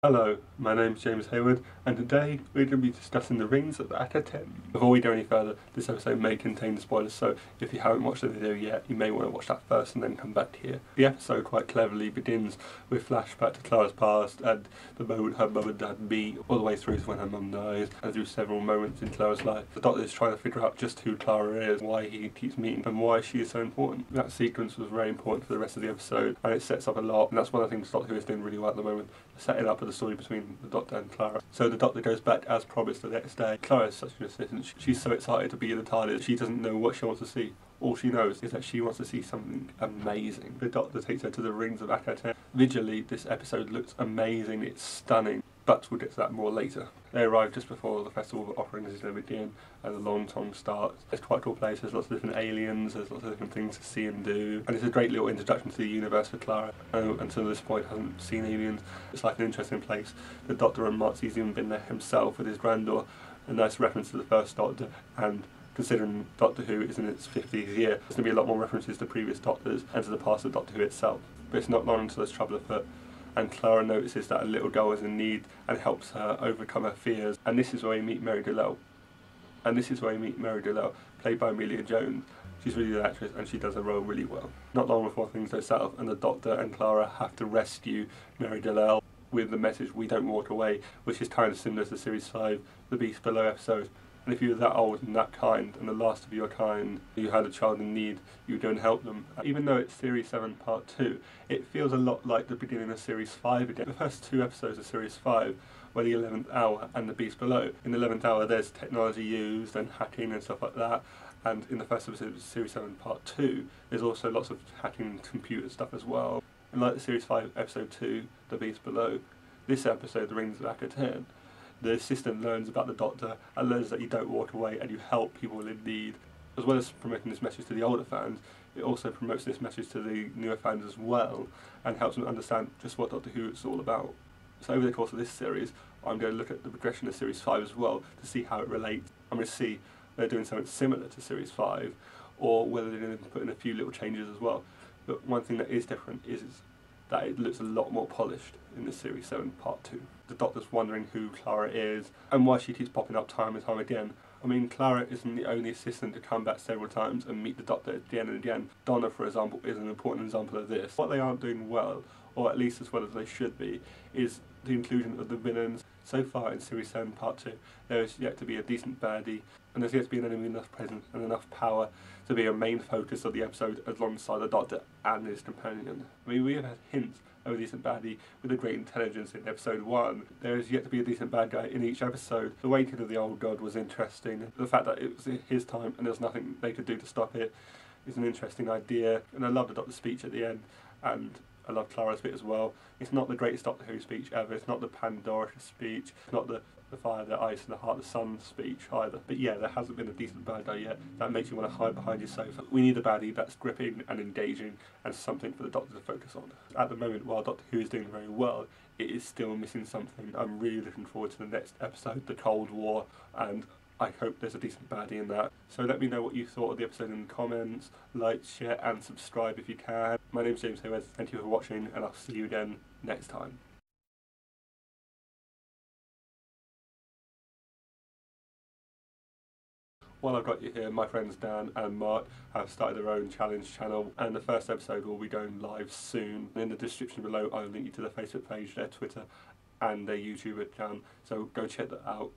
Hello, my name's James Hayward, and today we're going to be discussing the Rings of Akhaten. Before we go any further, this episode may contain spoilers, so if you haven't watched the video yet, you may want to watch that first and then come back here. The episode quite cleverly begins with flashback to Clara's past and the moment her mum and dad meet, all the way through to when her mum dies, and through several moments in Clara's life. The Doctor is trying to figure out just who Clara is, why he keeps meeting, and why she is so important. That sequence was very important for the rest of the episode, and it sets up a lot, and that's one of the things Doctor Who is doing really well at the moment, setting up the story between the Doctor and Clara. So the Doctor goes back as promised the next day. Clara is such an assistant. She's so excited to be in the TARDIS. She doesn't know what she wants to see. All she knows is that she wants to see something amazing. The Doctor takes her to the Rings of Akhaten. Visually, this episode looks amazing. It's stunning. But we'll get to that more later. They arrive just before the Festival of Offerings is going to begin and the long song starts. It's quite a cool place, there's lots of different aliens, there's lots of different things to see and do. And it's a great little introduction to the universe for Clara. Until this point hasn't seen aliens. It's like an interesting place. The Doctor remarks he's even been there himself with his granddaughter. A nice reference to the first Doctor, and considering Doctor Who is in its 50th year, there's going to be a lot more references to previous Doctors and to the past of Doctor Who itself. But it's not long until there's trouble afoot, and Clara notices that a little girl is in need and helps her overcome her fears. And this is where we meet Mary DeLelle. Played by Amelia Jones. She's really an actress and she does her role really well. Not long before things go south and the Doctor and Clara have to rescue Mary DeLelle with the message "We don't walk away," which is kind of similar to Series 5, The Beast Below episode. And if you were that old and that kind, and the last of your kind, you had a child in need, you would go and help them. Even though it's Series 7 Part 2, it feels a lot like the beginning of Series 5 again. The first two episodes of Series 5 were The 11th Hour and The Beast Below. In The 11th Hour there's technology used and hacking and stuff like that. And in the first episode of Series 7 Part 2, there's also lots of hacking and computer stuff as well. And like the Series 5 Episode 2, The Beast Below, this episode, The Rings of Akhaten, the assistant learns about the Doctor and learns that you don't walk away and you help people in need. As well as promoting this message to the older fans, it also promotes this message to the newer fans as well and helps them understand just what Doctor Who is all about. So over the course of this series, I'm going to look at the progression of Series 5 as well to see how it relates. I'm going to see if they're doing something similar to Series 5 or whether they're going to put in a few little changes as well. But one thing that is different is that it looks a lot more polished in the Series 7 Part 2. The Doctor's wondering who Clara is and why she keeps popping up time and time again. I mean, Clara isn't the only assistant to come back several times and meet the Doctor again and again. Donna, for example, is an important example of this. What they aren't doing well, or at least as well as they should be, is the inclusion of the villains. So far in Series 7 Part 2, there is yet to be a decent baddie, and there's yet to be an enemy enough presence and enough power to be a main focus of the episode alongside the Doctor and his companion. I mean, we have had hints of a decent baddie with a great intelligence in episode 1. There is yet to be a decent bad guy in each episode. The Awakening of the Old God was interesting. The fact that it was his time and there's nothing they could do to stop it is an interesting idea. And I love the Doctor's speech at the end, and I love Clara's bit as well. It's not the greatest Doctor Who speech ever. It's not the Pandora speech. It's not the fire, the ice, and the heart, the sun speech either. But yeah, there hasn't been a decent bad guy yet that makes you want to hide behind your sofa. We need a baddie that's gripping and engaging and something for the Doctor to focus on. At the moment, while Doctor Who is doing very well, it is still missing something. I'm really looking forward to the next episode, the Cold War, and I hope there's a decent baddie in that. So let me know what you thought of the episode in the comments. Like, share and subscribe if you can. My name's James Hayward, thank you for watching, and I'll see you again next time. While I've got you here, my friends Dan and Mark have started their own challenge channel, and the first episode will be going live soon. In the description below, I'll link you to their Facebook page, their Twitter, and their YouTube account, so go check that out.